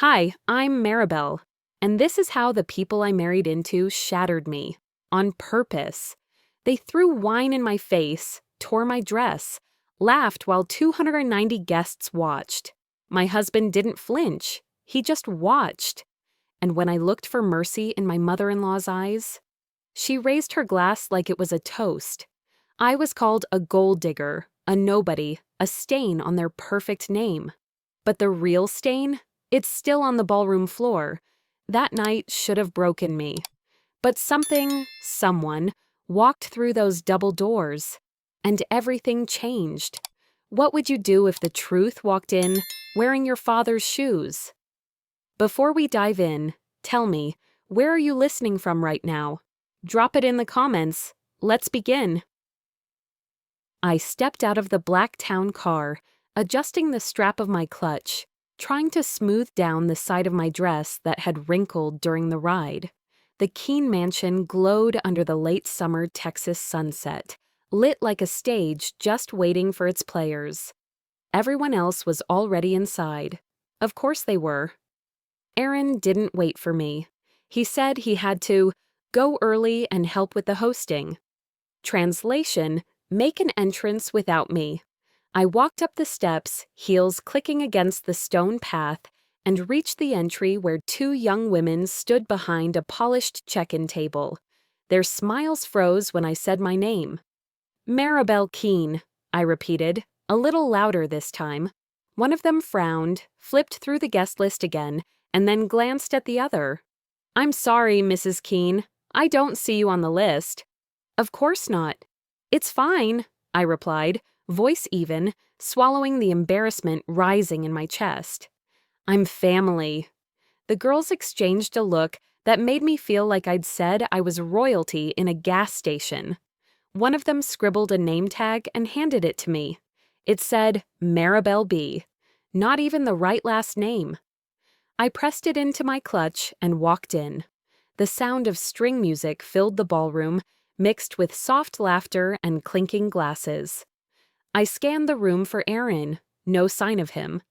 Hi, I'm Maribel, and this is how the people I married into shattered me. On purpose. They threw wine in my face, tore my dress, laughed while 290 guests watched. My husband didn't flinch. He just watched. And when I looked for mercy in my mother-in-law's eyes, she raised her glass like it was a toast. I was called a gold digger, a nobody, a stain on their perfect name. But the real stain? It's still on the ballroom floor. That night should have broken me. But someone, walked through those double doors, and everything changed. What would you do if the truth walked in wearing your father's shoes? Before we dive in, tell me, where are you listening from right now? Drop it in the comments. Let's begin. I stepped out of the black town car, adjusting the strap of my clutch, trying to smooth down the side of my dress that had wrinkled during the ride. The Keene mansion glowed under the late summer Texas sunset, lit like a stage just waiting for its players. Everyone else was already inside. Of course they were. Aaron didn't wait for me. He said he had to go early and help with the hosting. Translation: make an entrance without me. I walked up the steps, heels clicking against the stone path, and reached the entry where two young women stood behind a polished check-in table. Their smiles froze when I said my name. Maribel Keene, I repeated, a little louder this time. One of them frowned, flipped through the guest list again, and then glanced at the other. I'm sorry, Mrs. Keene. I don't see you on the list. Of course not. It's fine, I replied, voice even, swallowing the embarrassment rising in my chest. I'm family. The girls exchanged a look that made me feel like I'd said I was royalty in a gas station. One of them scribbled a name tag and handed it to me. It said Maribel B. Not even the right last name. I pressed it into my clutch and walked in. The sound of string music filled the ballroom, mixed with soft laughter and clinking glasses. I scanned the room for Aaron. No sign of him.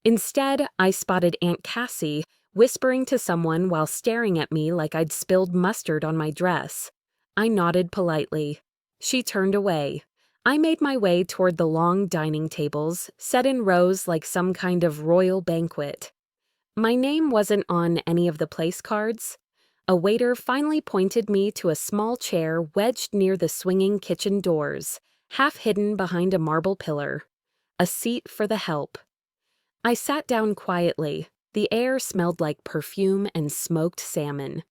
Instead, I spotted Aunt Cassie whispering to someone while staring at me like I'd spilled mustard on my dress. I nodded politely. She turned away. I made my way toward the long dining tables, set in rows like some kind of royal banquet. My name wasn't on any of the place cards. A waiter finally pointed me to a small chair wedged near the swinging kitchen doors, half hidden behind a marble pillar. A seat for the help. I sat down quietly. The air smelled like perfume and smoked salmon.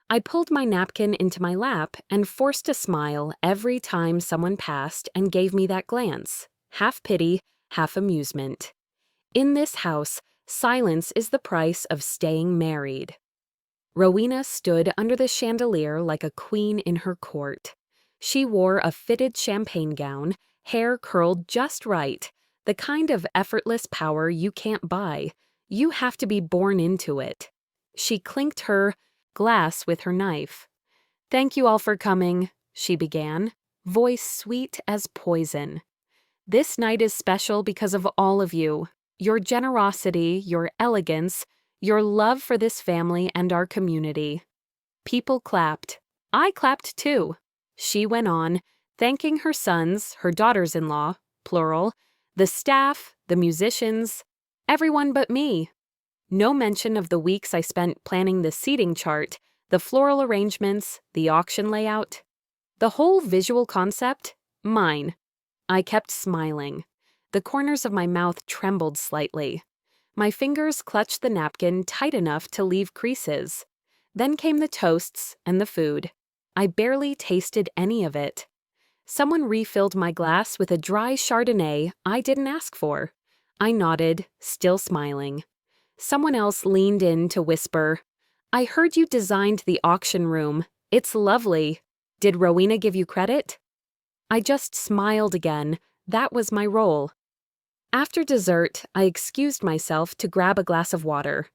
I pulled my napkin into my lap and forced a smile every time someone passed and gave me that glance, half pity, half amusement. In this house, silence is the price of staying married. Rowena stood under the chandelier like a queen in her court. She wore a fitted champagne gown, hair curled just right, the kind of effortless power you can't buy. You have to be born into it. She clinked her glass with her knife. Thank you all for coming, she began, voice sweet as poison. This night is special because of all of you. Your generosity, your elegance, your love for this family and our community. People clapped. I clapped too. She went on, thanking her sons, her daughters-in-law, plural, the staff, the musicians, everyone but me. No mention of the weeks I spent planning the seating chart, the floral arrangements, the auction layout. The whole visual concept, mine. I kept smiling. The corners of my mouth trembled slightly. My fingers clutched the napkin tight enough to leave creases. Then came the toasts and the food. I barely tasted any of it. Someone refilled my glass with a dry Chardonnay I didn't ask for. I nodded, still smiling. Someone else leaned in to whisper, I heard you designed the auction room. It's lovely. Did Rowena give you credit? I just smiled again. That was my role. After dessert, I excused myself to grab a glass of water.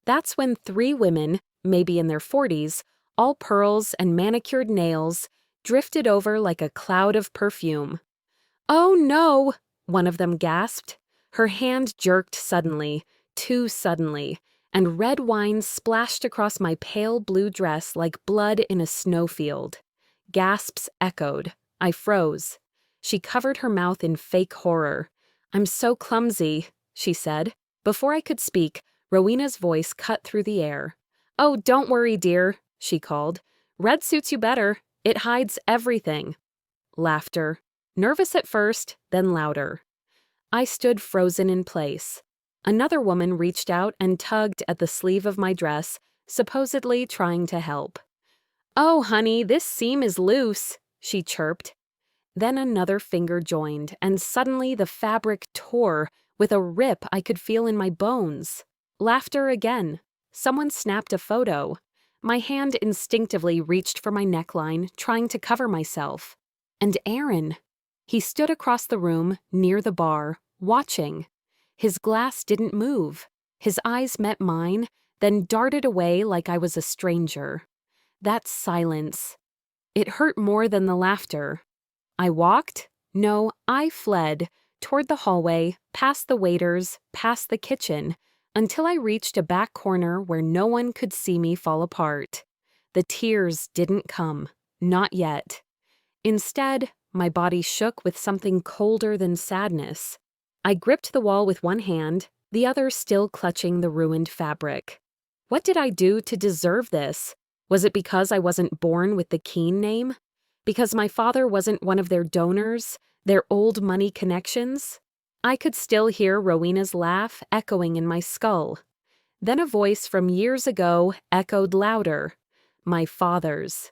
That's when three women, maybe in their 40s, all pearls and manicured nails, drifted over like a cloud of perfume. Oh no, one of them gasped. Her hand jerked suddenly, too suddenly, and red wine splashed across my pale blue dress like blood in a snowfield. Gasps echoed. I froze. She covered her mouth in fake horror. "I'm so clumsy," she said. Before I could speak, Rowena's voice cut through the air. "Oh, don't worry, dear," she called. "Red suits you better. It hides everything." Laughter. Nervous at first, then louder. I stood frozen in place. Another woman reached out and tugged at the sleeve of my dress, supposedly trying to help. "Oh, honey, this seam is loose," she chirped. Then another finger joined, and suddenly the fabric tore with a rip I could feel in my bones. Laughter again. Someone snapped a photo. My hand instinctively reached for my neckline, trying to cover myself. And Aaron. He stood across the room, near the bar, watching. His glass didn't move. His eyes met mine, then darted away like I was a stranger. That silence. It hurt more than the laughter. I walked? No, I fled, toward the hallway, past the waiters, past the kitchen, until I reached a back corner where no one could see me fall apart. The tears didn't come. Not yet. Instead, my body shook with something colder than sadness. I gripped the wall with one hand, the other still clutching the ruined fabric. What did I do to deserve this? Was it because I wasn't born with the Keene name? Because my father wasn't one of their donors, their old money connections? I could still hear Rowena's laugh echoing in my skull. Then a voice from years ago echoed louder. My father's.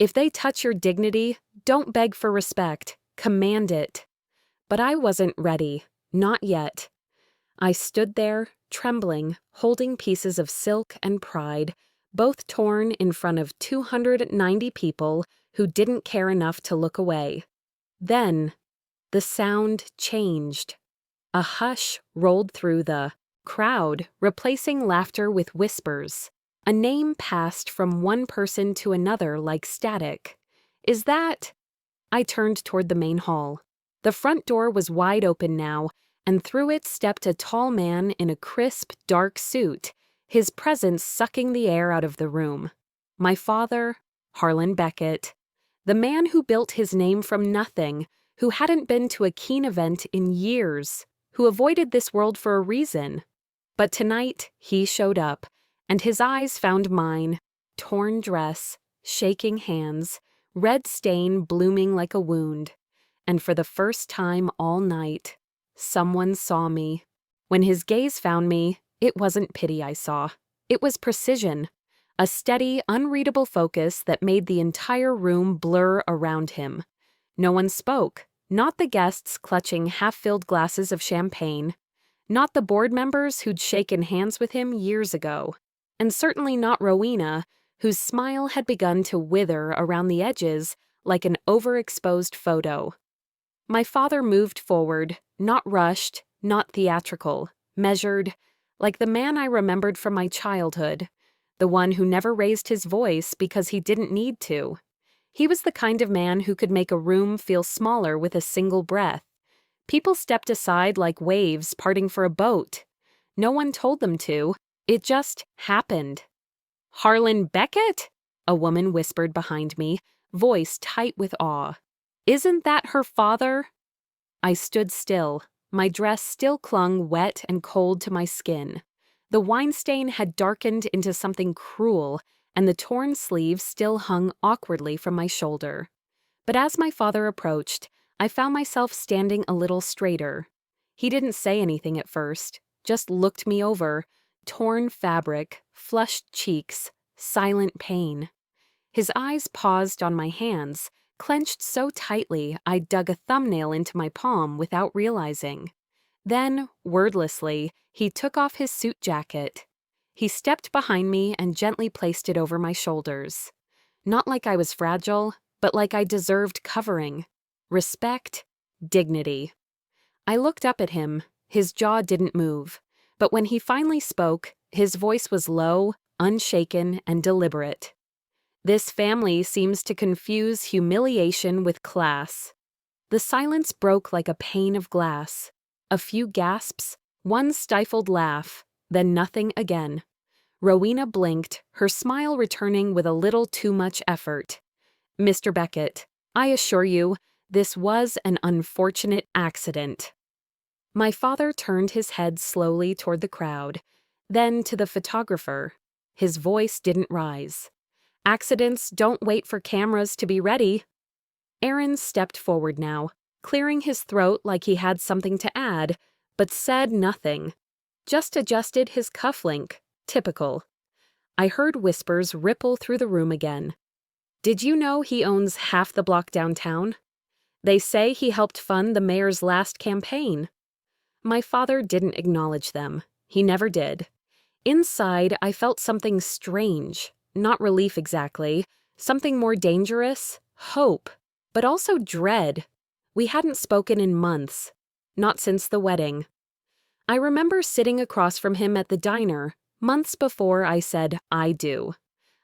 "If they touch your dignity, don't beg for respect. Command it." But I wasn't ready. Not yet. I stood there, trembling, holding pieces of silk and pride, both torn in front of 290 people who didn't care enough to look away. Then, the sound changed. A hush rolled through the crowd, replacing laughter with whispers. A name passed from one person to another like static. "Is that—" I turned toward the main hall. The front door was wide open now, and through it stepped a tall man in a crisp, dark suit, his presence sucking the air out of the room. My father, Harlan Beckett. The man who built his name from nothing, who hadn't been to a Keene event in years, who avoided this world for a reason. But tonight, he showed up, and his eyes found mine, torn dress, shaking hands, red stain blooming like a wound. And for the first time all night, someone saw me. When his gaze found me, it wasn't pity I saw. It was precision. A steady, unreadable focus that made the entire room blur around him. No one spoke, not the guests clutching half-filled glasses of champagne, not the board members who'd shaken hands with him years ago, and certainly not Rowena, whose smile had begun to wither around the edges like an overexposed photo. My father moved forward, not rushed, not theatrical, measured, like the man I remembered from my childhood. The one who never raised his voice because he didn't need to. He was the kind of man who could make a room feel smaller with a single breath. People stepped aside like waves parting for a boat. No one told them to. It just happened. "Harlan Beckett?" a woman whispered behind me, voice tight with awe. "Isn't that her father?" I stood still. My dress still clung wet and cold to my skin. The wine stain had darkened into something cruel, and the torn sleeve still hung awkwardly from my shoulder. But as my father approached, I found myself standing a little straighter. He didn't say anything at first, just looked me over, torn fabric, flushed cheeks, silent pain. His eyes paused on my hands, clenched so tightly I dug a thumbnail into my palm without realizing. Then, wordlessly, he took off his suit jacket. He stepped behind me and gently placed it over my shoulders. Not like I was fragile, but like I deserved covering. Respect, dignity. I looked up at him. His jaw didn't move. But when he finally spoke, his voice was low, unshaken, and deliberate. "This family seems to confuse humiliation with class." The silence broke like a pane of glass. A few gasps, one stifled laugh, then nothing again. Rowena blinked, her smile returning with a little too much effort. "Mr. Beckett, I assure you, this was an unfortunate accident." My father turned his head slowly toward the crowd, then to the photographer. His voice didn't rise. "Accidents don't wait for cameras to be ready." Aaron stepped forward now, clearing his throat like he had something to add, but said nothing. Just adjusted his cufflink. Typical. I heard whispers ripple through the room again. "Did you know he owns half the block downtown? They say he helped fund the mayor's last campaign." My father didn't acknowledge them. He never did. Inside, I felt something strange. Not relief exactly. Something more dangerous. Hope. But also dread. We hadn't spoken in months. Not since the wedding. I remember sitting across from him at the diner, months before I said, "I do."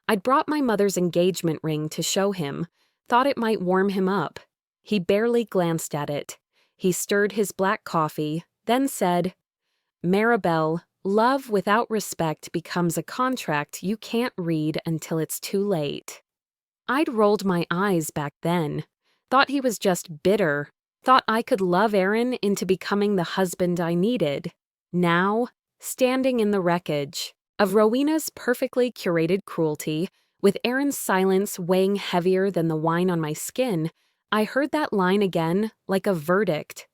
I'd brought my mother's engagement ring to show him, thought it might warm him up. He barely glanced at it. He stirred his black coffee, then said, "Maribel, love without respect becomes a contract you can't read until it's too late." I'd rolled my eyes back then, thought he was just bitter, thought I could love Aaron into becoming the husband I needed. Now, standing in the wreckage of Rowena's perfectly curated cruelty, with Aaron's silence weighing heavier than the wine on my skin, I heard that line again like a verdict.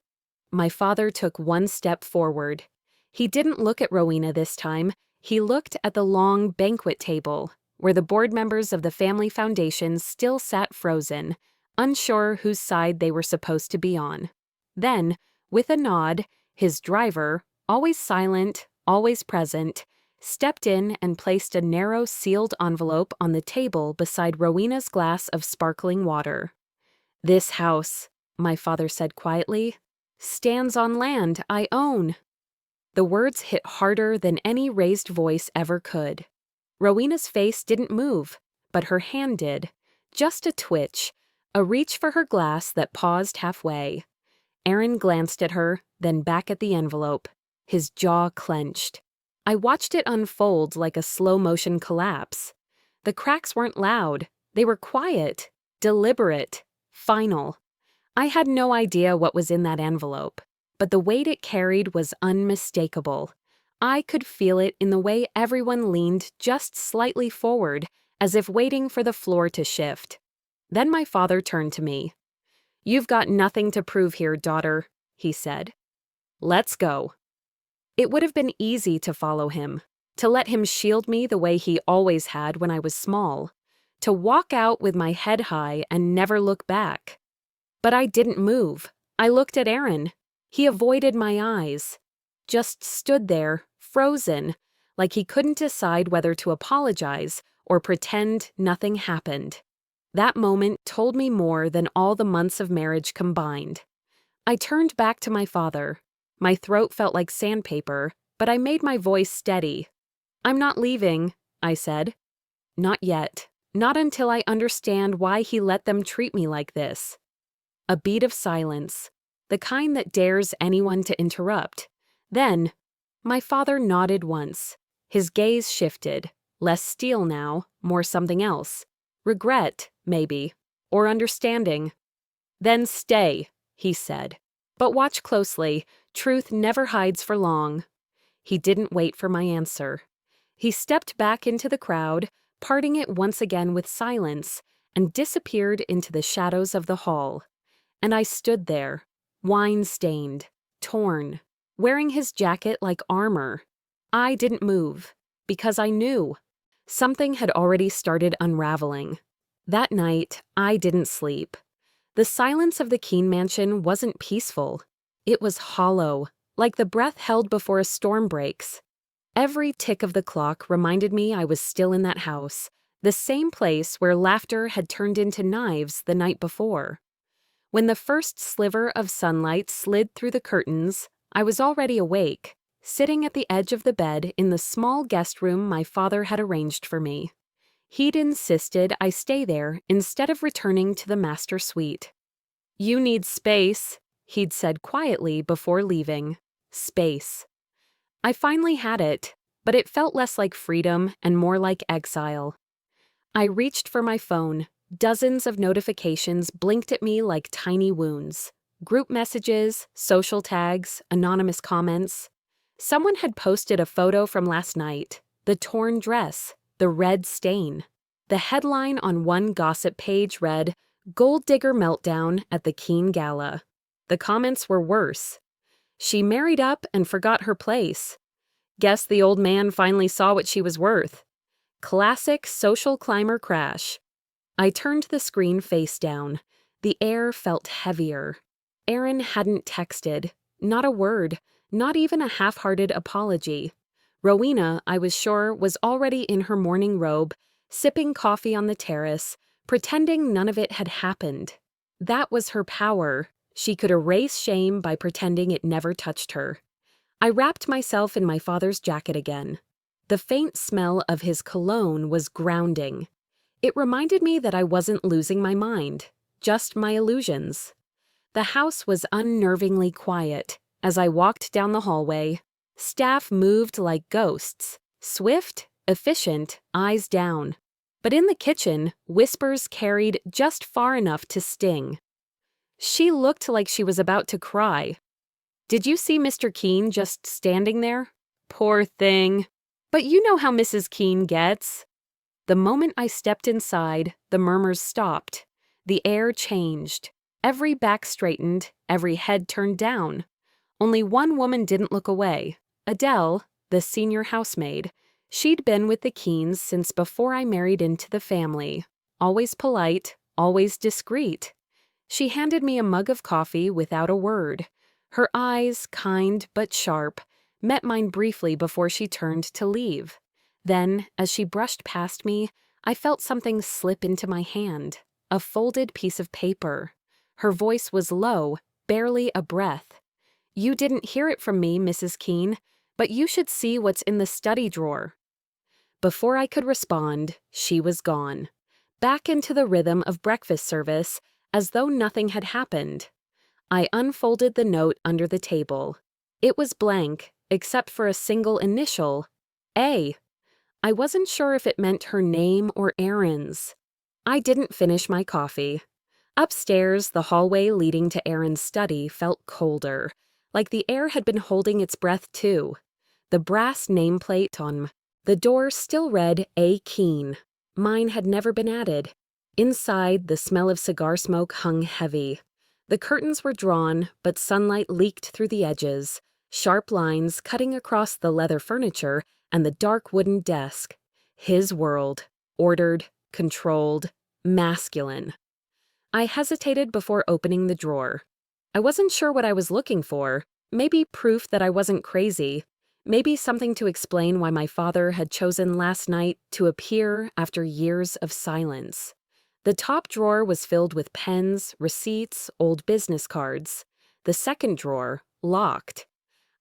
My father took one step forward. He didn't look at Rowena this time. He looked at the long banquet table, where the board members of the family foundation still sat frozen, unsure whose side they were supposed to be on. Then, with a nod, his driver, always silent, always present, stepped in and placed a narrow sealed envelope on the table beside Rowena's glass of sparkling water. "This house," my father said quietly, "stands on land I own." The words hit harder than any raised voice ever could. Rowena's face didn't move, but her hand did. Just a twitch, a reach for her glass that paused halfway. Aaron glanced at her, then back at the envelope. His jaw clenched. I watched it unfold like a slow-motion collapse. The cracks weren't loud. They were quiet, deliberate, final. I had no idea what was in that envelope, but the weight it carried was unmistakable. I could feel it in the way everyone leaned just slightly forward, as if waiting for the floor to shift. Then my father turned to me. "You've got nothing to prove here, daughter," he said. "Let's go." It would have been easy to follow him, to let him shield me the way he always had when I was small, to walk out with my head high and never look back. But I didn't move. I looked at Aaron. He avoided my eyes, just stood there, frozen, like he couldn't decide whether to apologize or pretend nothing happened. That moment told me more than all the months of marriage combined. I turned back to my father. My throat felt like sandpaper, but I made my voice steady. "I'm not leaving," I said. "Not yet. Not until I understand why he let them treat me like this." A beat of silence, the kind that dares anyone to interrupt. Then, my father nodded once. His gaze shifted, less steel now, more something else. Regret, maybe, or understanding. "Then stay," he said. "But watch closely. Truth never hides for long." He didn't wait for my answer. He stepped back into the crowd, parting it once again with silence, and disappeared into the shadows of the hall. And I stood there, wine-stained, torn, wearing his jacket like armor. I didn't move, because I knew. Something had already started unraveling. That night, I didn't sleep. The silence of the Keene mansion wasn't peaceful. It was hollow, like the breath held before a storm breaks. Every tick of the clock reminded me I was still in that house, the same place where laughter had turned into knives the night before. When the first sliver of sunlight slid through the curtains, I was already awake, sitting at the edge of the bed in the small guest room my father had arranged for me. He'd insisted I stay there instead of returning to the master suite. "You need space," he'd said quietly before leaving. Space. I finally had it, but it felt less like freedom and more like exile. I reached for my phone. Dozens of notifications blinked at me like tiny wounds. Group messages, social tags, anonymous comments. Someone had posted a photo from last night. The torn dress, the red stain. The headline on one gossip page read, "Gold Digger Meltdown at the Keene Gala." The comments were worse. "She married up and forgot her place. Guess the old man finally saw what she was worth." Classic social climber crash. I turned the screen face down. The air felt heavier. Aaron hadn't texted. Not a word. Not even a half-hearted apology. Rowena, I was sure, was already in her morning robe, sipping coffee on the terrace, pretending none of it had happened. That was her power. She could erase shame by pretending it never touched her. I wrapped myself in my father's jacket again. The faint smell of his cologne was grounding. It reminded me that I wasn't losing my mind, just my illusions. The house was unnervingly quiet. As I walked down the hallway, staff moved like ghosts, swift, efficient, eyes down. But in the kitchen, whispers carried just far enough to sting. She looked like she was about to cry. "Did you see Mr. Keene just standing there? Poor thing. But you know how Mrs. Keene gets." The moment I stepped inside, the murmurs stopped. The air changed. Every back straightened, every head turned down. Only one woman didn't look away. Adele, the senior housemaid. She'd been with the Keenes since before I married into the family. Always polite, always discreet. She handed me a mug of coffee without a word. Her eyes, kind but sharp, met mine briefly before she turned to leave. Then, as she brushed past me, I felt something slip into my hand, a folded piece of paper. Her voice was low, barely a breath. "You didn't hear it from me, Mrs. Keene, but you should see what's in the study drawer." Before I could respond, she was gone, back into the rhythm of breakfast service, as though nothing had happened. I unfolded the note under the table. It was blank, except for a single initial, A. I wasn't sure if it meant her name or Aaron's. I didn't finish my coffee. Upstairs, the hallway leading to Aaron's study felt colder, like the air had been holding its breath too. The brass nameplate on the door still read A. Keene. Mine had never been added. Inside, the smell of cigar smoke hung heavy. The curtains were drawn, but sunlight leaked through the edges, sharp lines cutting across the leather furniture and the dark wooden desk. His world, ordered, controlled, masculine. I hesitated before opening the drawer. I wasn't sure what I was looking for. Maybe proof that I wasn't crazy. Maybe something to explain why my father had chosen last night to appear after years of silence. The top drawer was filled with pens, receipts, old business cards. The second drawer, locked.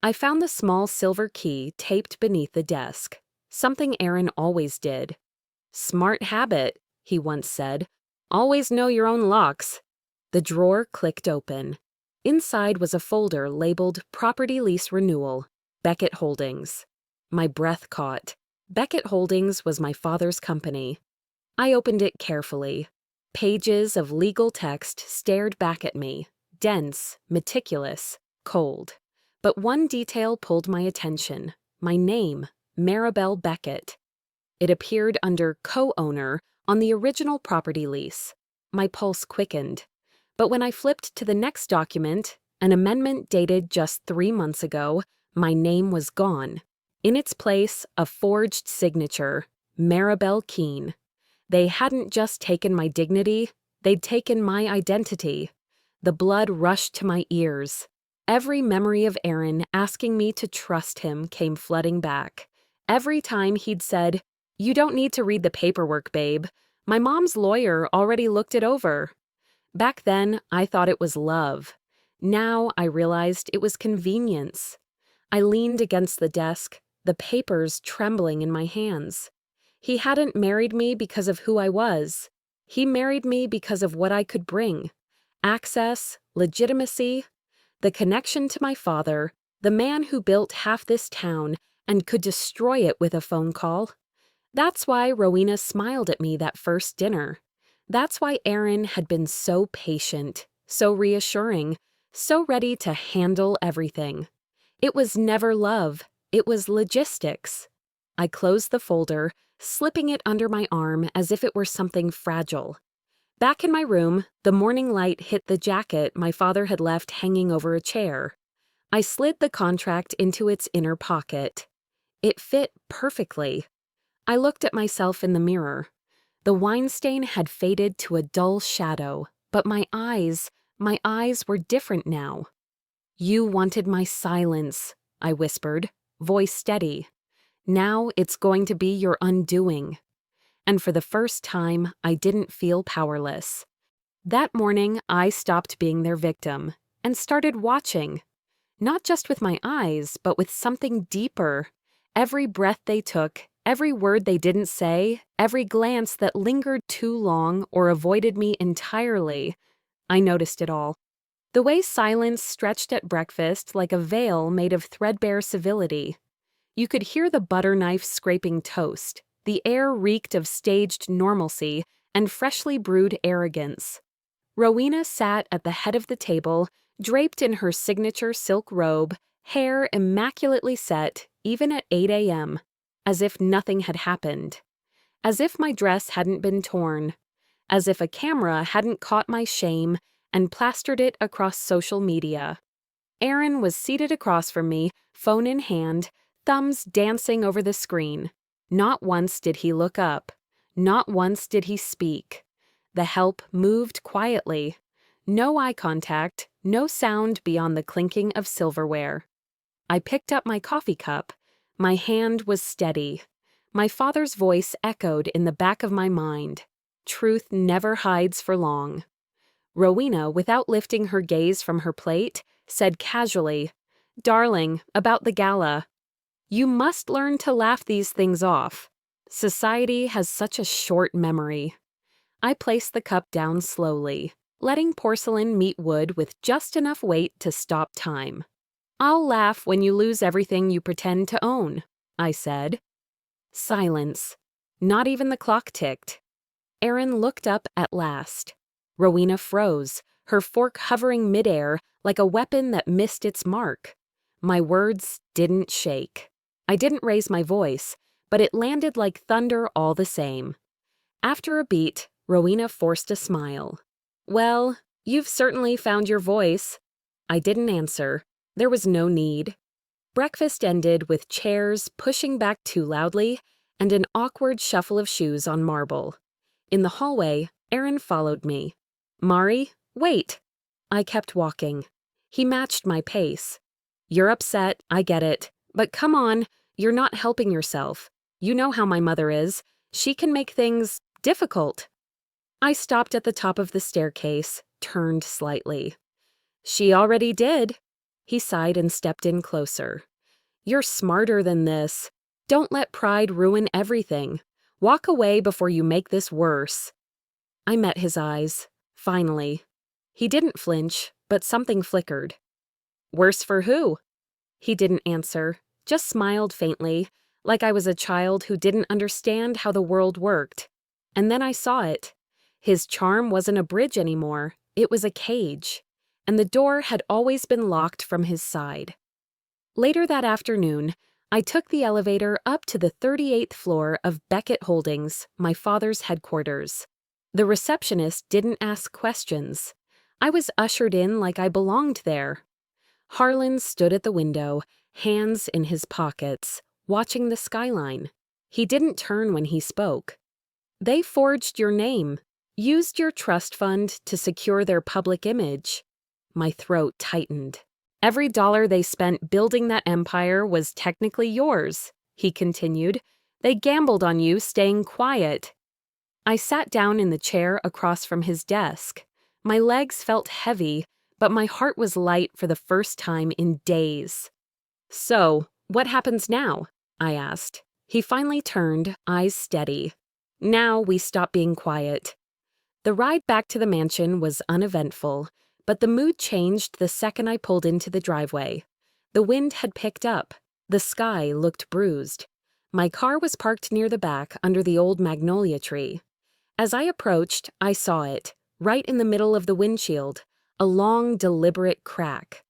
I found the small silver key taped beneath the desk, something Aaron always did. "Smart habit," he once said. "Always know your own locks." The drawer clicked open. Inside was a folder labeled Property Lease Renewal, Beckett Holdings. My breath caught. Beckett Holdings was my father's company. I opened it carefully. Pages of legal text stared back at me, dense, meticulous, cold. But one detail pulled my attention. My name, Maribel Beckett. It appeared under co-owner on the original property lease. My pulse quickened. But when I flipped to the next document, an amendment dated just 3 months ago, my name was gone. In its place, a forged signature, Maribel Keene. They hadn't just taken my dignity, they'd taken my identity. The blood rushed to my ears. Every memory of Aaron asking me to trust him came flooding back. Every time he'd said, "You don't need to read the paperwork, babe. My mom's lawyer already looked it over." Back then, I thought it was love. Now I realized it was convenience. I leaned against the desk, the papers trembling in my hands. He hadn't married me because of who I was. He married me because of what I could bring. Access, legitimacy, the connection to my father, the man who built half this town and could destroy it with a phone call. That's why Rowena smiled at me that first dinner. That's why Aaron had been so patient, so reassuring, so ready to handle everything. It was never love, it was logistics. I closed the folder, slipping it under my arm as if it were something fragile. Back in my room, the morning light hit the jacket my father had left hanging over a chair. I slid the contract into its inner pocket. It fit perfectly. I looked at myself in the mirror. The wine stain had faded to a dull shadow, but my eyes were different now. "You wanted my silence," I whispered, voice steady. "Now it's going to be your undoing." And for the first time, I didn't feel powerless. That morning, I stopped being their victim and started watching. Not just with my eyes, but with something deeper. Every breath they took, every word they didn't say, every glance that lingered too long or avoided me entirely. I noticed it all. The way silence stretched at breakfast like a veil made of threadbare civility. You could hear the butter knife scraping toast. The air reeked of staged normalcy and freshly brewed arrogance. Rowena sat at the head of the table, draped in her signature silk robe, hair immaculately set, even at 8 a.m., as if nothing had happened. As if my dress hadn't been torn. As if a camera hadn't caught my shame and plastered it across social media. Aaron was seated across from me, phone in hand, thumbs dancing over the screen. Not once did he look up. Not once did he speak. The help moved quietly. No eye contact, no sound beyond the clinking of silverware. I picked up my coffee cup. My hand was steady. My father's voice echoed in the back of my mind. Truth never hides for long. Rowena, without lifting her gaze from her plate, said casually, "Darling, about the gala. You must learn to laugh these things off. Society has such a short memory." I placed the cup down slowly, letting porcelain meet wood with just enough weight to stop time. "I'll laugh when you lose everything you pretend to own," I said. Silence. Not even the clock ticked. Aaron looked up at last. Rowena froze, her fork hovering midair like a weapon that missed its mark. My words didn't shake. I didn't raise my voice, but it landed like thunder all the same. After a beat, Rowena forced a smile. "Well, you've certainly found your voice." I didn't answer. There was no need. Breakfast ended with chairs pushing back too loudly and an awkward shuffle of shoes on marble. In the hallway, Aaron followed me. "Mari, wait." I kept walking. He matched my pace. "You're upset, I get it. But come on, you're not helping yourself. You know how my mother is. She can make things difficult." I stopped at the top of the staircase, turned slightly. "She already did." He sighed and stepped in closer. "You're smarter than this. Don't let pride ruin everything. Walk away before you make this worse." I met his eyes, finally. He didn't flinch, but something flickered. "Worse for who?" He didn't answer, just smiled faintly, like I was a child who didn't understand how the world worked. And then I saw it. His charm wasn't a bridge anymore, it was a cage. And the door had always been locked from his side. Later that afternoon, I took the elevator up to the 38th floor of Beckett Holdings, my father's headquarters. The receptionist didn't ask questions. I was ushered in like I belonged there. Harlan stood at the window, hands in his pockets, watching the skyline. He didn't turn when he spoke. "They forged your name, used your trust fund to secure their public image." My throat tightened. "Every dollar they spent building that empire was technically yours," he continued. "They gambled on you staying quiet." I sat down in the chair across from his desk. My legs felt heavy, but my heart was light for the first time in days. "So, what happens now?" I asked. He finally turned, eyes steady. "Now we stop being quiet." The ride back to the mansion was uneventful, but the mood changed the second I pulled into the driveway. The wind had picked up. The sky looked bruised. My car was parked near the back under the old magnolia tree. As I approached, I saw it, right in the middle of the windshield, a long, deliberate crack.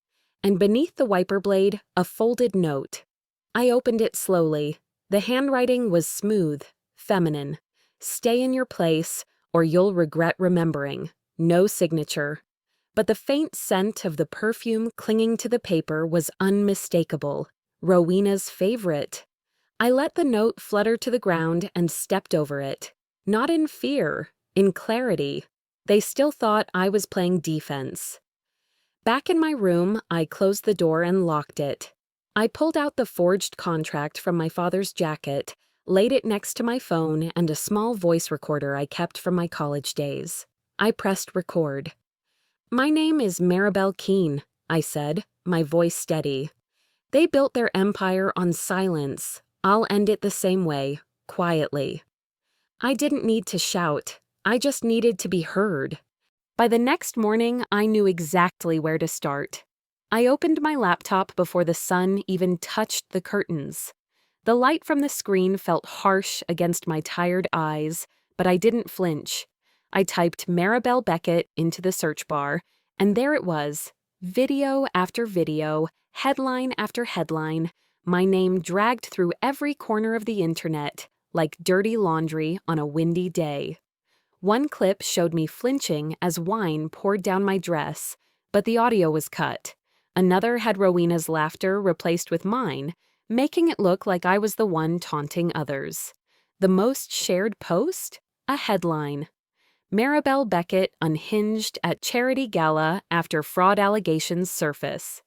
And beneath the wiper blade, a folded note. I opened it slowly. The handwriting was smooth, feminine. Stay in your place, or you'll regret remembering. No signature. But the faint scent of the perfume clinging to the paper was unmistakable. Rowena's favorite. I let the note flutter to the ground and stepped over it. Not in fear, in clarity. They still thought I was playing defense. Back in my room, I closed the door and locked it. I pulled out the forged contract from my father's jacket, laid it next to my phone and a small voice recorder I kept from my college days. I pressed record. "My name is Maribel Keene," I said, my voice steady. "They built their empire on silence. I'll end it the same way, quietly." I didn't need to shout. I just needed to be heard. By the next morning, I knew exactly where to start. I opened my laptop before the sun even touched the curtains. The light from the screen felt harsh against my tired eyes, but I didn't flinch. I typed Maribel Beckett into the search bar, and there it was, video after video, headline after headline, my name dragged through every corner of the internet, like dirty laundry on a windy day. One clip showed me flinching as wine poured down my dress, but the audio was cut. Another had Rowena's laughter replaced with mine, making it look like I was the one taunting others. The most shared post? A headline. Maribel Beckett unhinged at charity gala after fraud allegations surface.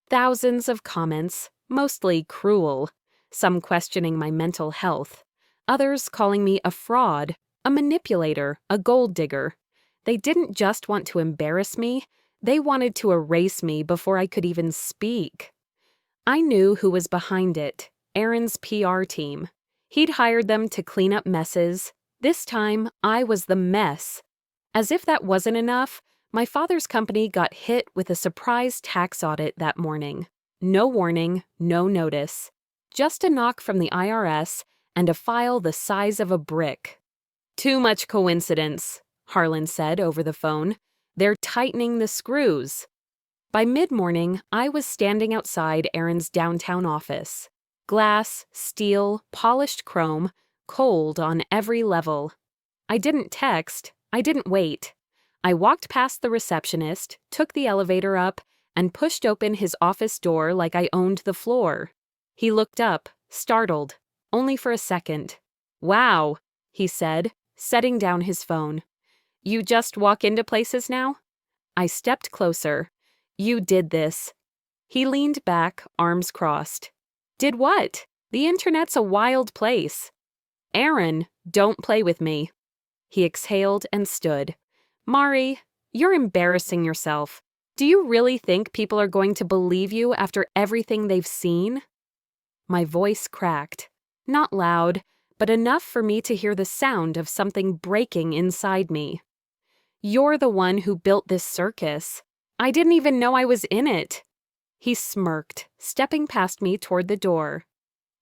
Thousands of comments, mostly cruel, some questioning my mental health, others calling me a fraud, a manipulator, a gold digger. They didn't just want to embarrass me, they wanted to erase me before I could even speak. I knew who was behind it, Aaron's PR team. He'd hired them to clean up messes. This time, I was the mess. As if that wasn't enough, my father's company got hit with a surprise tax audit that morning. No warning, no notice. Just a knock from the IRS and a file the size of a brick. "Too much coincidence," Harlan said over the phone. "They're tightening the screws." By mid-morning, I was standing outside Aaron's downtown office. Glass, steel, polished chrome, cold on every level. I didn't text. I didn't wait. I walked past the receptionist, took the elevator up, and pushed open his office door like I owned the floor. He looked up, startled, only for a second. "Wow," he said, setting down his phone. "You just walk into places now?" I stepped closer. "You did this." He leaned back, arms crossed. "Did what? The internet's a wild place." "Aaron, don't play with me." He exhaled and stood. "Mari, you're embarrassing yourself. Do you really think people are going to believe you after everything they've seen?" My voice cracked. Not loud, but enough for me to hear the sound of something breaking inside me. "You're the one who built this circus. I didn't even know I was in it." He smirked, stepping past me toward the door.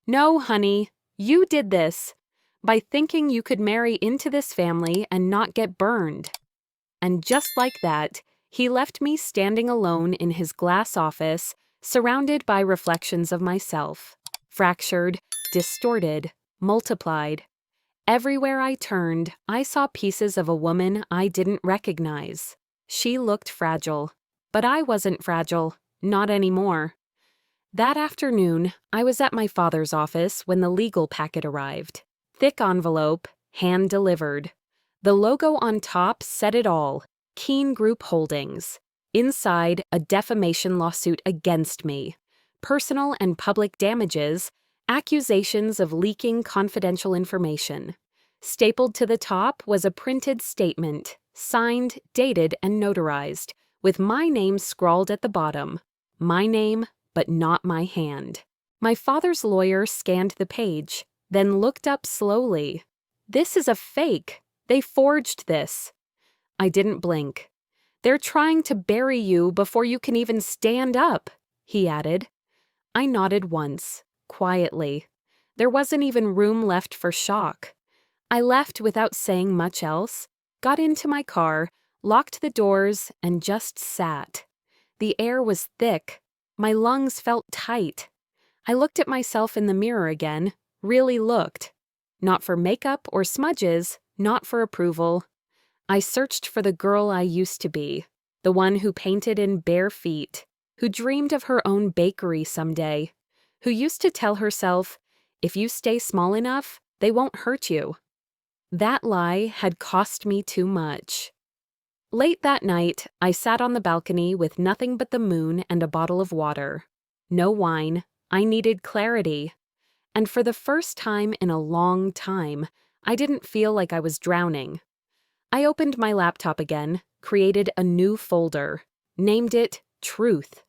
"No, honey, you did this. By thinking you could marry into this family and not get burned." And just like that, he left me standing alone in his glass office, surrounded by reflections of myself. Fractured, distorted, multiplied. Everywhere I turned, I saw pieces of a woman I didn't recognize. She looked fragile, but I wasn't fragile, not anymore. That afternoon, I was at my father's office when the legal packet arrived. Thick envelope, hand-delivered. The logo on top said it all, Keene Group Holdings. Inside, a defamation lawsuit against me. Personal and public damages, accusations of leaking confidential information. Stapled to the top was a printed statement, signed, dated, and notarized, with my name scrawled at the bottom. My name, but not my hand. My father's lawyer scanned the page, then looked up slowly. "This is a fake. They forged this." I didn't blink. "They're trying to bury you before you can even stand up," he added. I nodded once. quietly. There wasn't even room left for shock. I left without saying much else, got into my car, locked the doors, and just sat. The air was thick. My lungs felt tight. I looked at myself in the mirror again, really looked. Not for makeup or smudges, not for approval. I searched for the girl I used to be, the one who painted in bare feet, who dreamed of her own bakery someday, who used to tell herself, if you stay small enough, they won't hurt you. That lie had cost me too much. Late that night, I sat on the balcony with nothing but the moon and a bottle of water. No wine. I needed clarity. And for the first time in a long time, I didn't feel like I was drowning. I opened my laptop again, created a new folder, named it Truth.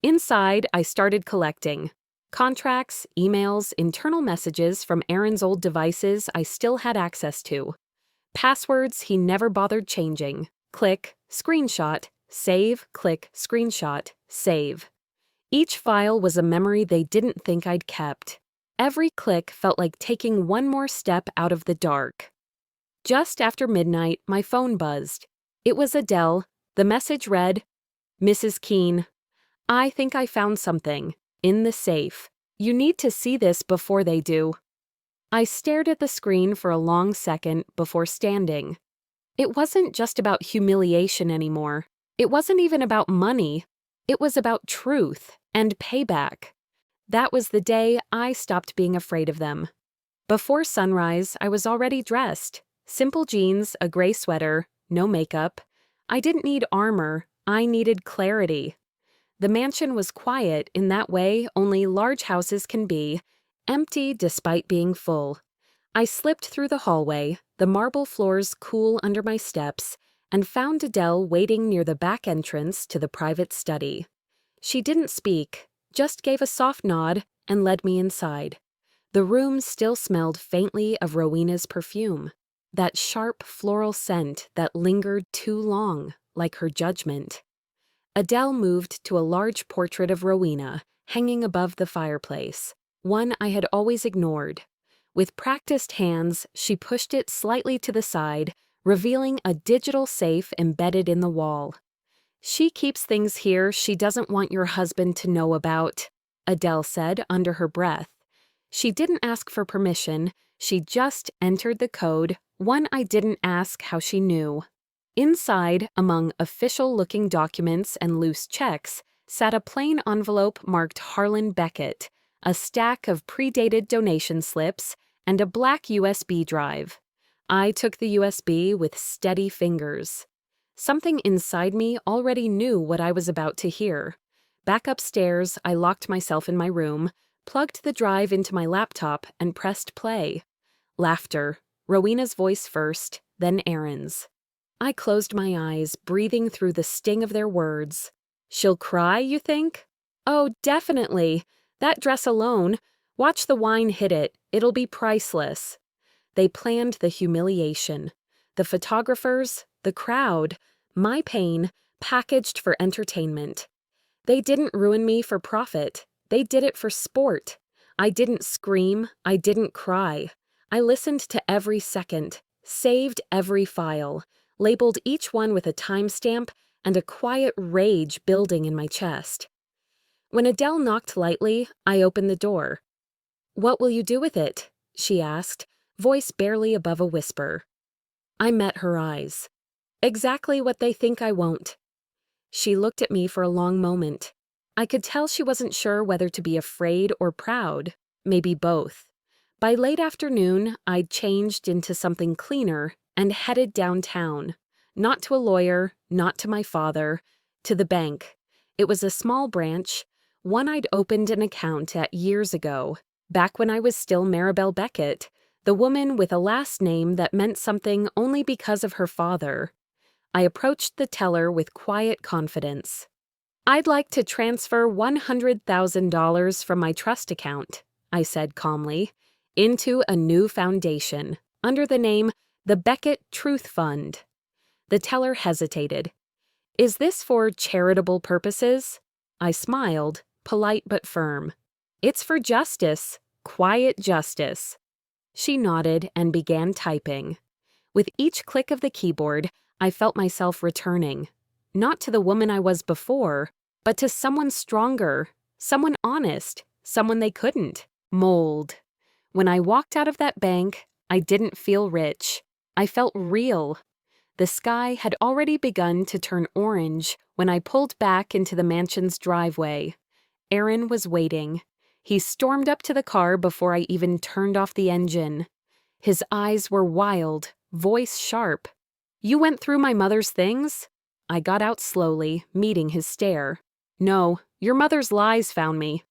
Inside, I started collecting contracts, emails, internal messages from Aaron's old devices I still had access to. Passwords he never bothered changing. Click, screenshot, save, click, screenshot, save. Each file was a memory they didn't think I'd kept. Every click felt like taking one more step out of the dark. Just after midnight, my phone buzzed. It was Adele. The message read, Mrs. Keene, I think I found something. In the safe. You need to see this before they do. I stared at the screen for a long second before standing. It wasn't just about humiliation anymore. It wasn't even about money. It was about truth and payback. That was the day I stopped being afraid of them. Before sunrise, I was already dressed. Simple jeans, a gray sweater, no makeup. I didn't need armor. I needed clarity. The mansion was quiet in that way only large houses can be, empty despite being full. I slipped through the hallway, the marble floors cool under my steps, and found Adele waiting near the back entrance to the private study. She didn't speak, just gave a soft nod and led me inside. The room still smelled faintly of Rowena's perfume, that sharp floral scent that lingered too long, like her judgment. Adele moved to a large portrait of Rowena, hanging above the fireplace, one I had always ignored. With practiced hands, she pushed it slightly to the side, revealing a digital safe embedded in the wall. She keeps things here she doesn't want your husband to know about, Adele said under her breath. She didn't ask for permission, she just entered the code, one I didn't ask how she knew. Inside, among official-looking documents and loose checks, sat a plain envelope marked Harlan Beckett, a stack of predated donation slips, and a black USB drive. I took the USB with steady fingers. Something inside me already knew what I was about to hear. Back upstairs, I locked myself in my room, plugged the drive into my laptop, and pressed play. Laughter. Rowena's voice first, then Aaron's. I closed my eyes, breathing through the sting of their words. She'll cry, you think? Oh, definitely. That dress alone. Watch the wine hit it. It'll be priceless. They planned the humiliation. The photographers, the crowd, my pain, packaged for entertainment. They didn't ruin me for profit. They did it for sport. I didn't scream. I didn't cry. I listened to every second, saved every file, labeled each one with a timestamp and a quiet rage building in my chest. When Adele knocked lightly, I opened the door. "What will you do with it?" she asked, voice barely above a whisper. I met her eyes. "Exactly what they think I won't." She looked at me for a long moment. I could tell she wasn't sure whether to be afraid or proud, maybe both. By late afternoon, I'd changed into something cleaner and headed downtown. Not to a lawyer, not to my father, to the bank. It was a small branch, one I'd opened an account at years ago, back when I was still Maribel Beckett, the woman with a last name that meant something only because of her father. I approached the teller with quiet confidence. "I'd like to transfer $100,000 from my trust account," I said calmly, "into a new foundation, under the name the Beckett Truth Fund." The teller hesitated. "Is this for charitable purposes?" I smiled, polite but firm. It's for justice, quiet justice. She nodded and began typing. With each click of the keyboard, I felt myself returning. Not to the woman I was before, but to someone stronger, someone honest, someone they couldn't mold. When I walked out of that bank, I didn't feel rich. I felt real. The sky had already begun to turn orange when I pulled back into the mansion's driveway. Aaron was waiting. He stormed up to the car before I even turned off the engine. His eyes were wild, voice sharp. "You went through my mother's things?" I got out slowly, meeting his stare. "No, your mother's lies found me."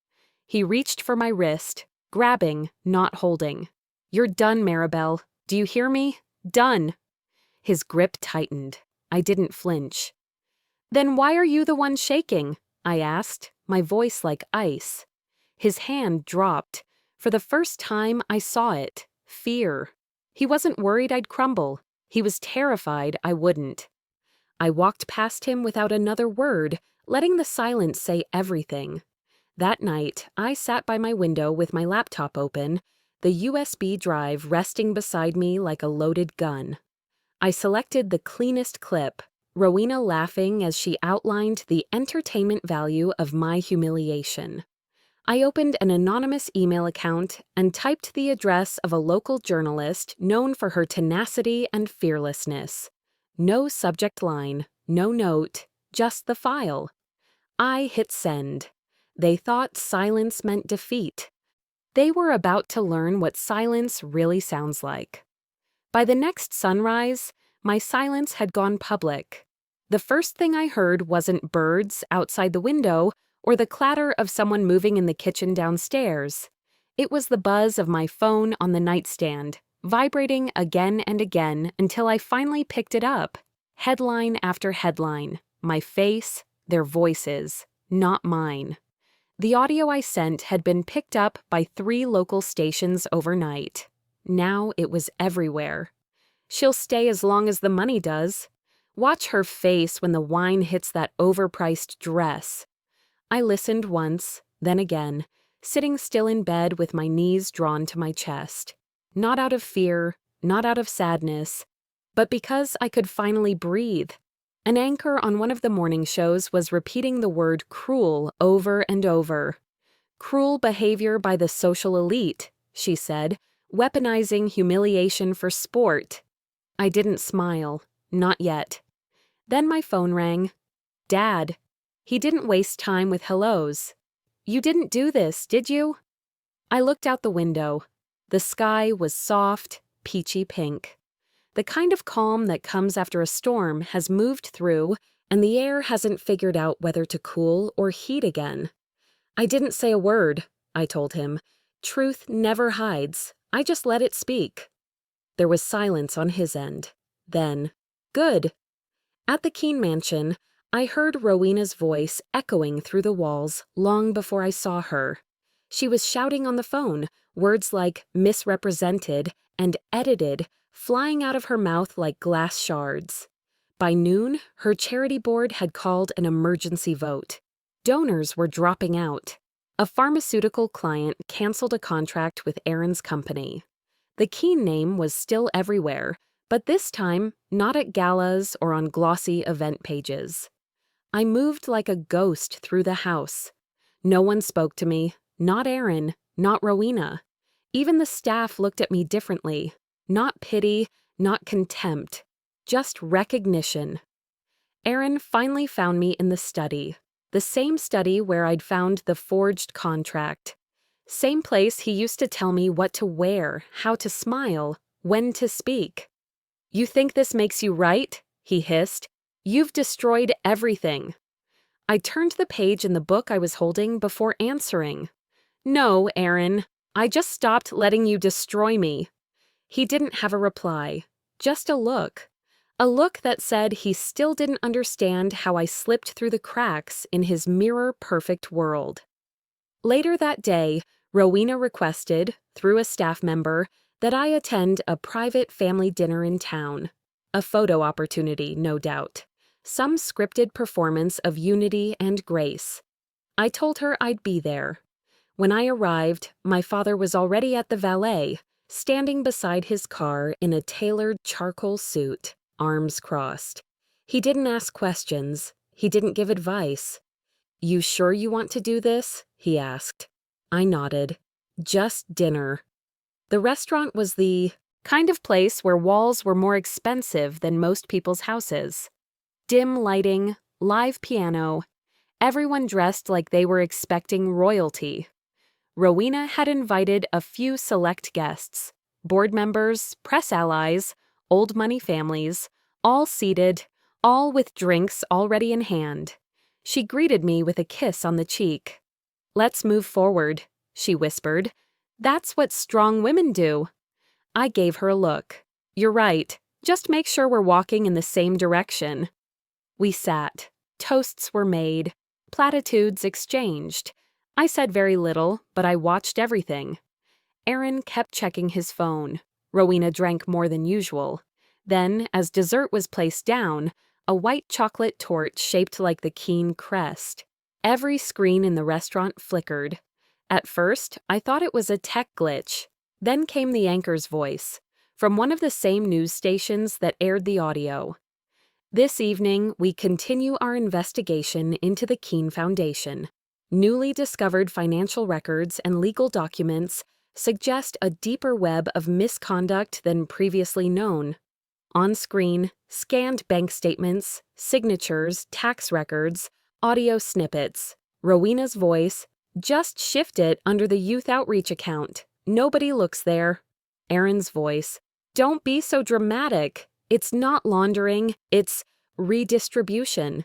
He reached for my wrist, grabbing, not holding. "You're done, Maribel. Do you hear me? Done." His grip tightened. I didn't flinch. "Then why are you the one shaking?" I asked, my voice like ice. His hand dropped. For the first time, I saw it. Fear. He wasn't worried I'd crumble. He was terrified I wouldn't. I walked past him without another word, letting the silence say everything. That night, I sat by my window with my laptop open, the USB drive resting beside me like a loaded gun. I selected the cleanest clip, Rowena laughing as she outlined the entertainment value of my humiliation. I opened an anonymous email account and typed the address of a local journalist known for her tenacity and fearlessness. No subject line, no note, just the file. I hit send. They thought silence meant defeat. They were about to learn what silence really sounds like. By the next sunrise, my silence had gone public. The first thing I heard wasn't birds outside the window or the clatter of someone moving in the kitchen downstairs. It was the buzz of my phone on the nightstand, vibrating again and again until I finally picked it up. Headline after headline. My face, their voices, not mine. The audio I sent had been picked up by 3 local stations overnight. Now it was everywhere. "She'll stay as long as the money does. Watch her face when the wine hits that overpriced dress." I listened once, then again, sitting still in bed with my knees drawn to my chest. Not out of fear, not out of sadness, but because I could finally breathe. An anchor on one of the morning shows was repeating the word cruel over and over. "Cruel behavior by the social elite," she said, weaponizing humiliation for sport. I didn't smile. Not yet. Then my phone rang. Dad. He didn't waste time with hellos. "You didn't do this, did you?" I looked out the window. The sky was soft, peachy pink. The kind of calm that comes after a storm has moved through, and the air hasn't figured out whether to cool or heat again. "I didn't say a word," I told him. "Truth never hides. I just let it speak." There was silence on his end. Then, "Good." At the Keene mansion, I heard Rowena's voice echoing through the walls long before I saw her. She was shouting on the phone, words like misrepresented and edited flying out of her mouth like glass shards. By noon, her charity board had called an emergency vote. Donors were dropping out. A pharmaceutical client canceled a contract with Aaron's company. The Keene name was still everywhere, but this time not at galas or on glossy event pages. I moved like a ghost through the house. No one spoke to me, not Aaron, not Rowena. Even the staff looked at me differently. Not pity, not contempt, just recognition. Aaron finally found me in the study, the same study where I'd found the forged contract. Same place he used to tell me what to wear, how to smile, when to speak. "You think this makes you right?" he hissed. "You've destroyed everything." I turned the page in the book I was holding before answering. "No, Aaron, I just stopped letting you destroy me." He didn't have a reply, just a look that said he still didn't understand how I slipped through the cracks in his mirror-perfect world. Later that day, Rowena requested, through a staff member, that I attend a private family dinner in town. A photo opportunity, no doubt. Some scripted performance of unity and grace. I told her I'd be there. When I arrived, my father was already at the valet, standing beside his car in a tailored charcoal suit, arms crossed. He didn't ask questions. He didn't give advice. "You sure you want to do this?" he asked. I nodded. "Just dinner." The restaurant was the kind of place where walls were more expensive than most people's houses. Dim lighting, live piano, everyone dressed like they were expecting royalty. Rowena had invited a few select guests, board members, press allies, old money families, all seated, all with drinks already in hand. She greeted me with a kiss on the cheek. "Let's move forward," she whispered. "That's what strong women do." I gave her a look. "You're right. Just make sure we're walking in the same direction." We sat. Toasts were made. Platitudes exchanged. I said very little, but I watched everything. Aaron kept checking his phone. Rowena drank more than usual. Then, as dessert was placed down, a white chocolate torte shaped like the keen crest. Every screen in the restaurant flickered. At first, I thought it was a tech glitch. Then came the anchor's voice, from one of the same news stations that aired the audio. "This evening, we continue our investigation into the Keene Foundation. Newly discovered financial records and legal documents suggest a deeper web of misconduct than previously known." On screen, scanned bank statements, signatures, tax records, audio snippets. Rowena's voice, "Just shift it under the youth outreach account. Nobody looks there." Aaron's voice, "Don't be so dramatic. It's not laundering, it's redistribution."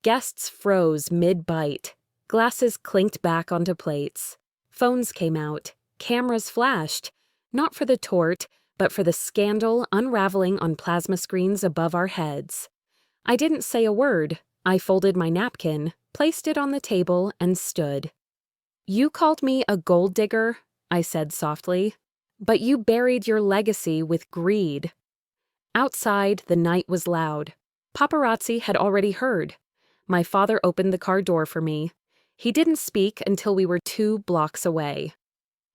Guests froze mid-bite. Glasses clinked back onto plates. Phones came out. Cameras flashed. Not for the torte, but for the scandal unraveling on plasma screens above our heads. I didn't say a word. I folded my napkin, placed it on the table, and stood. "You called me a gold digger," I said softly, "but you buried your legacy with greed." Outside, the night was loud. Paparazzi had already heard. My father opened the car door for me. He didn't speak until we were 2 blocks away.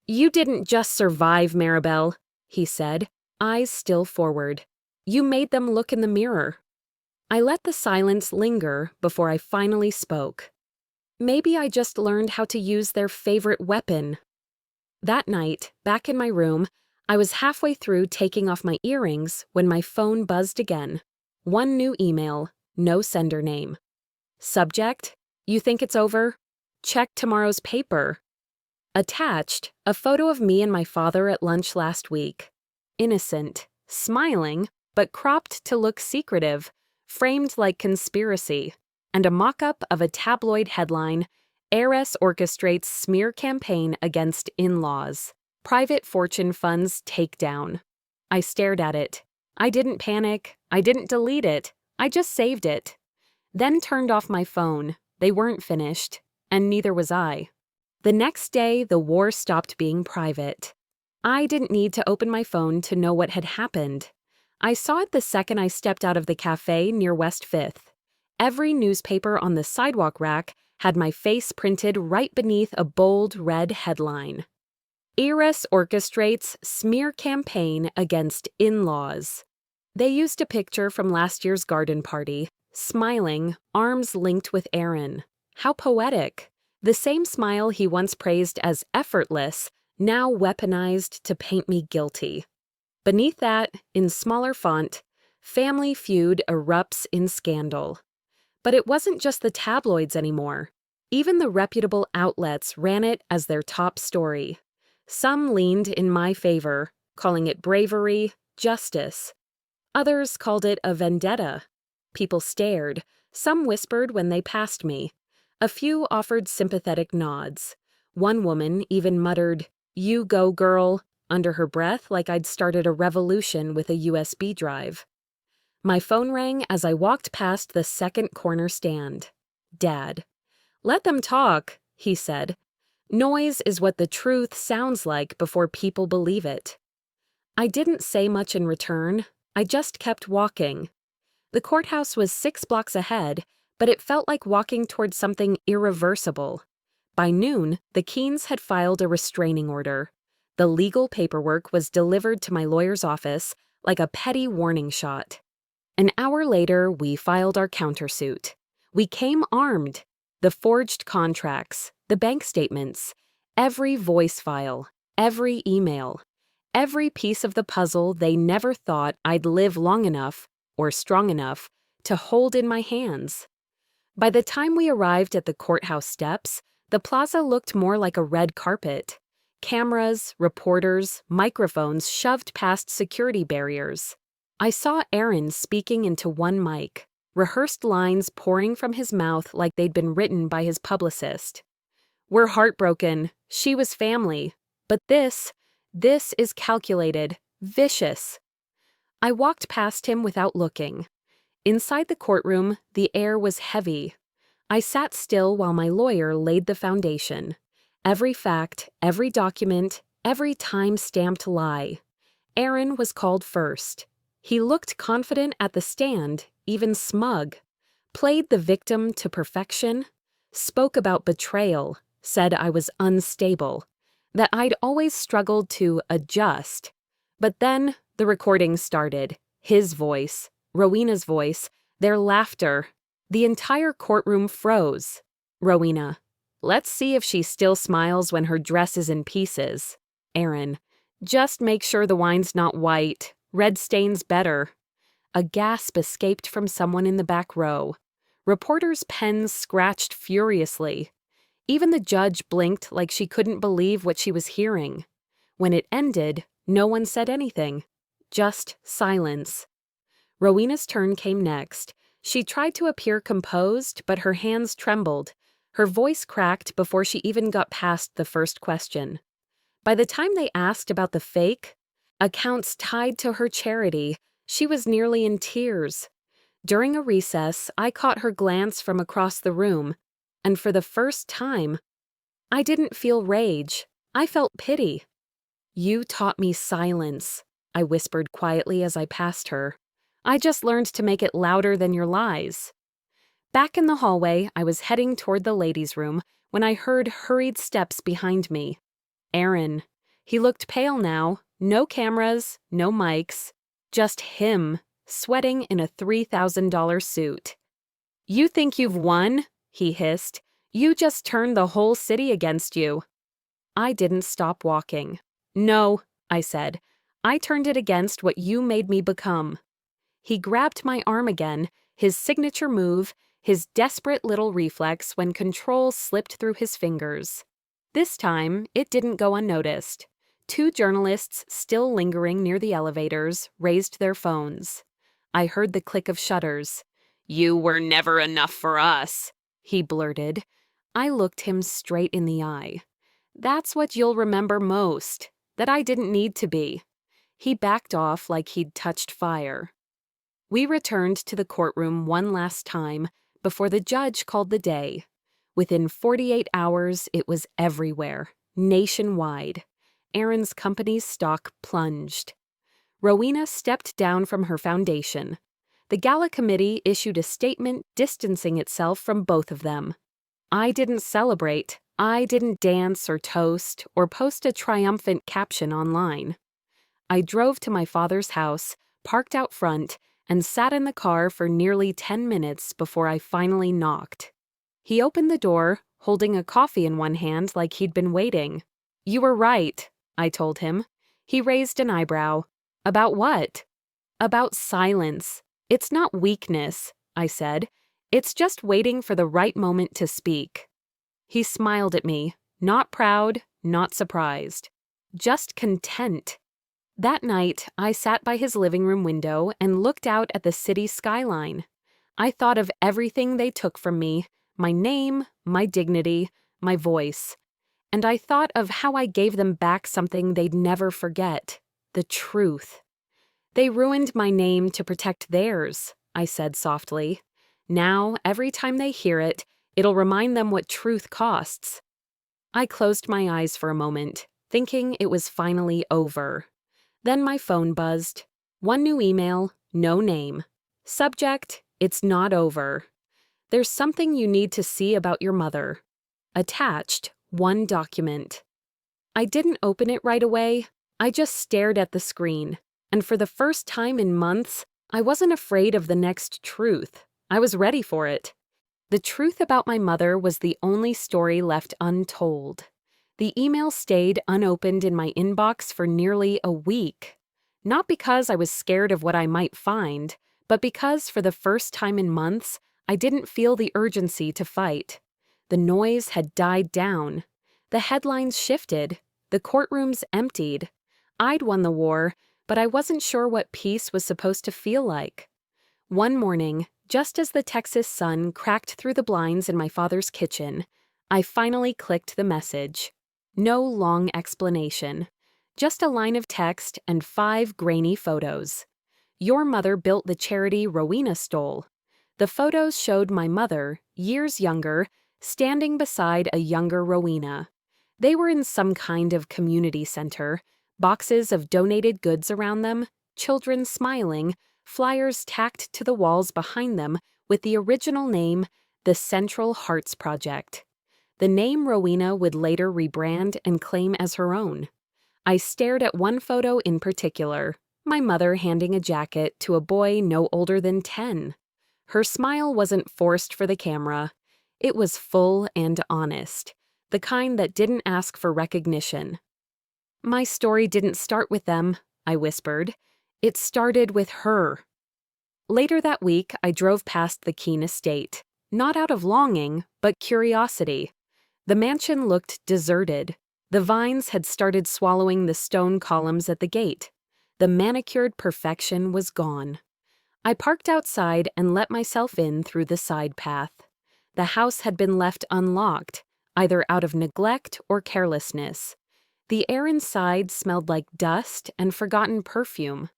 "You didn't just survive, Maribel," he said, eyes still forward. "You made them look in the mirror." I let the silence linger before I finally spoke. "Maybe I just learned how to use their favorite weapon." That night, back in my room, I was halfway through taking off my earrings when my phone buzzed again. One new email, no sender name. Subject: "You think it's over? Check tomorrow's paper." Attached, a photo of me and my father at lunch last week. Innocent, smiling, but cropped to look secretive, framed like conspiracy, and a mock-up of a tabloid headline, "Heiress orchestrates smear campaign against in-laws. Private fortune funds takedown." I stared at it. I didn't panic. I didn't delete it. I just saved it. Then turned off my phone. They weren't finished, and neither was I. The next day, the war stopped being private. I didn't need to open my phone to know what had happened. I saw it the second I stepped out of the cafe near West 5th. Every newspaper on the sidewalk rack had my face printed right beneath a bold red headline. "Heiress orchestrates smear campaign against in-laws." They used a picture from last year's garden party, smiling, arms linked with Aaron. How poetic. The same smile he once praised as effortless, now weaponized to paint me guilty. Beneath that, in smaller font, "Family feud erupts in scandal." But it wasn't just the tabloids anymore. Even the reputable outlets ran it as their top story. Some leaned in my favor, calling it bravery, justice. Others called it a vendetta. People stared. Some whispered when they passed me. A few offered sympathetic nods. One woman even muttered, "You go, girl," under her breath like I'd started a revolution with a USB drive. My phone rang as I walked past the second corner stand. Dad. "Let them talk," he said. "Noise is what the truth sounds like before people believe it." I didn't say much in return. I just kept walking. The courthouse was 6 blocks ahead, but it felt like walking towards something irreversible. By noon, the Keens had filed a restraining order. The legal paperwork was delivered to my lawyer's office like a petty warning shot. An hour later, we filed our countersuit. We came armed. The forged contracts, the bank statements, every voice file, every email, every piece of the puzzle they never thought I'd live long enough or strong enough to hold in my hands. By the time we arrived at the courthouse steps, the plaza looked more like a red carpet. Cameras, reporters, microphones shoved past security barriers. I saw Aaron speaking into one mic, rehearsed lines pouring from his mouth like they'd been written by his publicist. "We're heartbroken. She was family. But this is calculated, vicious." I walked past him without looking. Inside the courtroom, the air was heavy. I sat still while my lawyer laid the foundation. Every fact, every document, every time-stamped lie. Aaron was called first. He looked confident at the stand, even smug. Played the victim to perfection. Spoke about betrayal. Said I was unstable. That I'd always struggled to adjust. But then the recording started. His voice, Rowena's voice, their laughter. The entire courtroom froze. Rowena: "Let's see if she still smiles when her dress is in pieces." Aaron: "Just make sure the wine's not white. Red stain's better." A gasp escaped from someone in the back row. Reporters' pens scratched furiously. Even the judge blinked like she couldn't believe what she was hearing. When it ended, no one said anything. Just silence. Rowena's turn came next. She tried to appear composed, but her hands trembled. Her voice cracked before she even got past the first question. By the time they asked about the fake accounts tied to her charity, she was nearly in tears. During a recess, I caught her glance from across the room, and for the first time, I didn't feel rage. I felt pity. "You taught me silence," I whispered quietly as I passed her. "I just learned to make it louder than your lies." Back in the hallway, I was heading toward the ladies' room when I heard hurried steps behind me. Aaron. He looked pale now. No cameras, no mics. Just him, sweating in a $3,000 suit. "You think you've won?" he hissed. "You just turned the whole city against you." I didn't stop walking. "No," I said. "I turned it against what you made me become." He grabbed my arm again, his signature move, his desperate little reflex when control slipped through his fingers. This time, it didn't go unnoticed. 2 journalists, still lingering near the elevators, raised their phones. I heard the click of shutters. "You were never enough for us," he blurted. I looked him straight in the eye. "That's what you'll remember most, that I didn't need to be." He backed off like he'd touched fire. We returned to the courtroom one last time before the judge called the day. Within 48 hours, it was everywhere, nationwide. Aaron's company's stock plunged. Rowena stepped down from her foundation. The gala committee issued a statement distancing itself from both of them. I didn't celebrate. I didn't dance or toast or post a triumphant caption online. I drove to my father's house, parked out front, and sat in the car for nearly 10 minutes before I finally knocked. He opened the door, holding a coffee in one hand like he'd been waiting. "You were right," I told him. He raised an eyebrow. "About what?" "About silence. It's not weakness," I said. "It's just waiting for the right moment to speak." He smiled at me, not proud, not surprised. Just content. That night, I sat by his living room window and looked out at the city skyline. I thought of everything they took from me, my name, my dignity, my voice. And I thought of how I gave them back something they'd never forget, the truth. "They ruined my name to protect theirs," I said softly. "Now, every time they hear it, it'll remind them what truth costs." I closed my eyes for a moment, thinking it was finally over. Then my phone buzzed. One new email, no name. Subject: "It's not over. There's something you need to see about your mother." Attached, one document. I didn't open it right away. I just stared at the screen. And for the first time in months, I wasn't afraid of the next truth. I was ready for it. The truth about my mother was the only story left untold. The email stayed unopened in my inbox for nearly a week. Not because I was scared of what I might find, but because for the first time in months, I didn't feel the urgency to fight. The noise had died down. The headlines shifted. The courtrooms emptied. I'd won the war, but I wasn't sure what peace was supposed to feel like. One morning, just as the Texas sun cracked through the blinds in my father's kitchen, I finally clicked the message. No long explanation. Just a line of text and 5 grainy photos. Your mother built the charity Rowena stole. The photos showed my mother, years younger, standing beside a younger Rowena. They were in some kind of community center, boxes of donated goods around them, children smiling, flyers tacked to the walls behind them with the original name, the Central Hearts Project. The name Rowena would later rebrand and claim as her own. I stared at one photo in particular, my mother handing a jacket to a boy no older than 10. Her smile wasn't forced for the camera. It was full and honest, the kind that didn't ask for recognition. My story didn't start with them, I whispered. It started with her. Later that week, I drove past the Keene estate, not out of longing, but curiosity. The mansion looked deserted. The vines had started swallowing the stone columns at the gate. The manicured perfection was gone. I parked outside and let myself in through the side path. The house had been left unlocked, either out of neglect or carelessness. The air inside smelled like dust and forgotten perfume.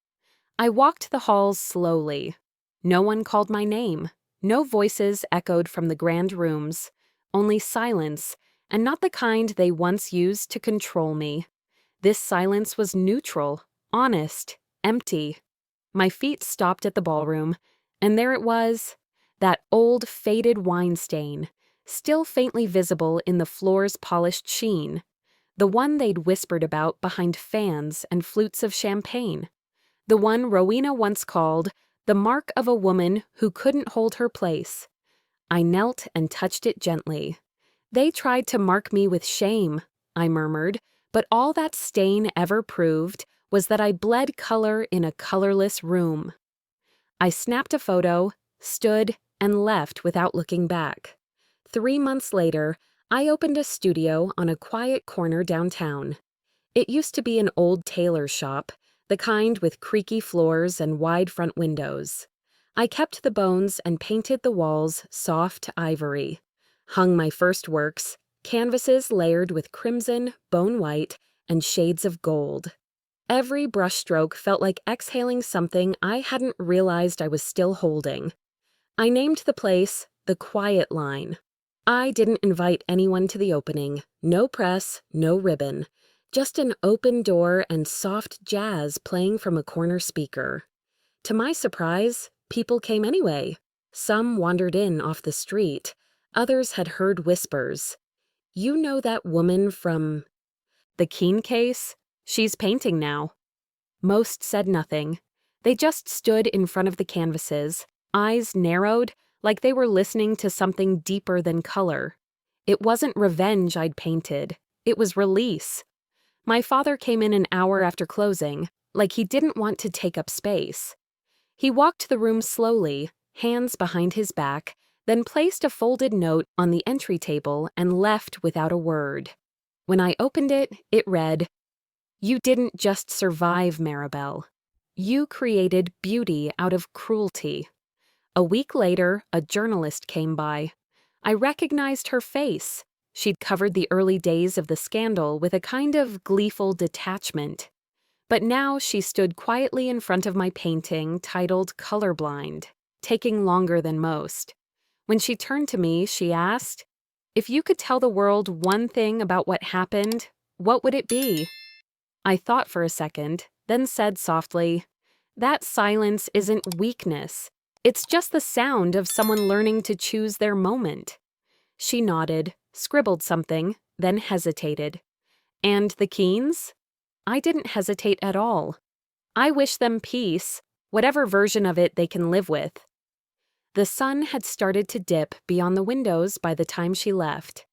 I walked the halls slowly. No one called my name. No voices echoed from the grand rooms. Only silence, and not the kind they once used to control me. This silence was neutral, honest, empty. My feet stopped at the ballroom, and there it was, that old faded wine stain, still faintly visible in the floor's polished sheen. The one they'd whispered about behind fans and flutes of champagne. The one Rowena once called the mark of a woman who couldn't hold her place. I knelt and touched it gently. They tried to mark me with shame, I murmured, but all that stain ever proved was that I bled color in a colorless room. I snapped a photo, stood, and left without looking back. 3 months later, I opened a studio on a quiet corner downtown. It used to be an old tailor's shop, the kind with creaky floors and wide front windows. I kept the bones and painted the walls soft ivory. Hung my first works, canvases layered with crimson, bone white, and shades of gold. Every brushstroke felt like exhaling something I hadn't realized I was still holding. I named the place the Quiet Line. I didn't invite anyone to the opening, no press, no ribbon, just an open door and soft jazz playing from a corner speaker. To my surprise, people came anyway. Some wandered in off the street. Others had heard whispers. You know that woman from the Keene case? She's painting now. Most said nothing. They just stood in front of the canvases, eyes narrowed, like they were listening to something deeper than color. It wasn't revenge I'd painted. It was release. My father came in an hour after closing, like he didn't want to take up space. He walked the room slowly, hands behind his back, then placed a folded note on the entry table and left without a word. When I opened it, it read, "You didn't just survive, Maribel. You created beauty out of cruelty." A week later, a journalist came by. I recognized her face. She'd covered the early days of the scandal with a kind of gleeful detachment. But now she stood quietly in front of my painting titled Colorblind, taking longer than most. When she turned to me, she asked, "If you could tell the world one thing about what happened, what would it be?" I thought for a second, then said softly, "That silence isn't weakness. It's just the sound of someone learning to choose their moment." She nodded, scribbled something, then hesitated. And the Keens? I didn't hesitate at all. I wish them peace, whatever version of it they can live with. The sun had started to dip beyond the windows by the time she left.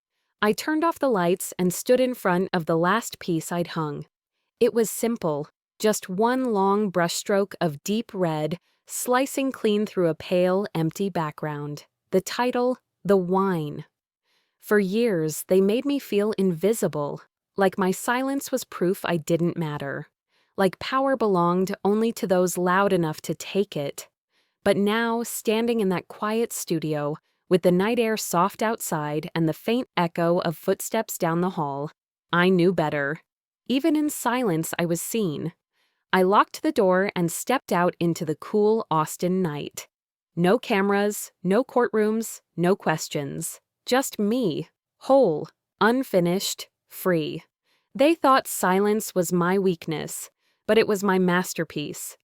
I turned off the lights and stood in front of the last piece I'd hung. It was simple, just one long brushstroke of deep red, slicing clean through a pale, empty background. The title, The Wine. For years, they made me feel invisible, like my silence was proof I didn't matter, like power belonged only to those loud enough to take it. But now, standing in that quiet studio, with the night air soft outside and the faint echo of footsteps down the hall, I knew better. Even in silence, I was seen. I locked the door and stepped out into the cool Austin night. No cameras, no courtrooms, no questions. Just me, whole, unfinished, free. They thought silence was my weakness, but it was my masterpiece.